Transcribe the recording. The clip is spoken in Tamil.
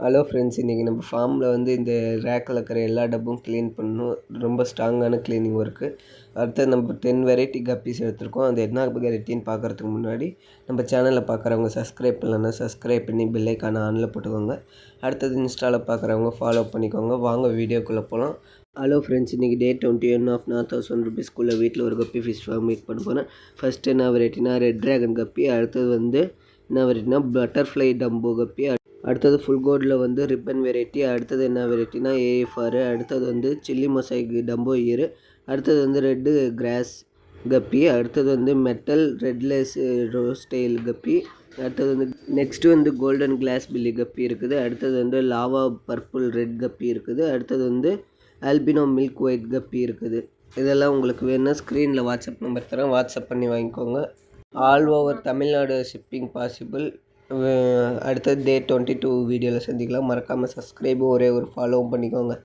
ஹலோ ஃப்ரெண்ட்ஸ், இன்றைக்கி நம்ம ஃபார்மில் வந்து இந்த ரேக்கில் இருக்கிற எல்லா டப்பும் க்ளீன் பண்ணணும். ரொம்ப ஸ்ட்ராங்கான க்ளீனிங் ஒர்க்கு. அடுத்தது நம்ம 10 வெரைட்டி கப்பீஸ் எடுத்திருக்கோம். அது என்ன வெரைட்டின்னு பார்க்குறதுக்கு முன்னாடி நம்ம சேனலில் பார்க்குறவங்க சப்ஸ்கிரைப் பண்ணலன்னா சப்ஸ்கிரைப் பண்ணி பெல்லைக்கான ஆனில் போட்டுக்கோங்க. அடுத்தது இன்ஸ்டாவில் பார்க்குறவங்க ஃபாலோ பண்ணிக்கோங்க. வாங்க வீடியோக்குள்ளே போகலாம். ஹலோ ஃப்ரெண்ட்ஸ், இன்றைக்கி டே 21 ஆஃப் 4000 ருபீஸ்க்குள்ளே வீட்டில் ஒரு கப்பி ஃபிஷ் ஃபார்ம் மேக் பண்ண போகிறேன். ஃபஸ்ட்டு என்ன வெரைட்டினா ரெட் ட்ராகன் கப்பி. அடுத்தது வந்து என்ன வெரைட்டினா பட்டர்ஃப்ளை டம்போ கப்பி. அடுத்தது ஃபுல் கோல்டில் வந்து ரிப்பன் வெரைட்டி. அடுத்தது என்ன வெரைட்டினா ஏஎஃப்ஆர். அடுத்தது வந்து சில்லி மொசைக் டம்போ இயர். அடுத்தது வந்து ரெட்டு கிராஸ் கப்பி. அடுத்தது வந்து மெட்டல் ரெட்லெஸ் ரோஸ் டெயில் கப்பி. அடுத்தது வந்து நெக்ஸ்ட்டு வந்து கோல்டன் கிளாஸ் பில்லி கப்பி இருக்குது. அடுத்தது வந்து லாவா பர்பிள் ரெட் கப்பி இருக்குது. அடுத்தது வந்து ஆல்பினோ மில்க் ஒயிட் கப்பி இருக்குது. இதெல்லாம் உங்களுக்கு வேணும்னா ஸ்க்ரீனில் வாட்ஸ்அப் நம்பர் தரேன், வாட்ஸ்அப் பண்ணி வாங்கிக்கோங்க. All over Tamil Nadu shipping possible. அடுத்தது டே 22 வீடியோவில் சந்திக்கலாம். மறக்காமல் சப்ஸ்கிரைபும் ஒரே ஒரு ஃபாலோவும் பண்ணிக்கோங்க.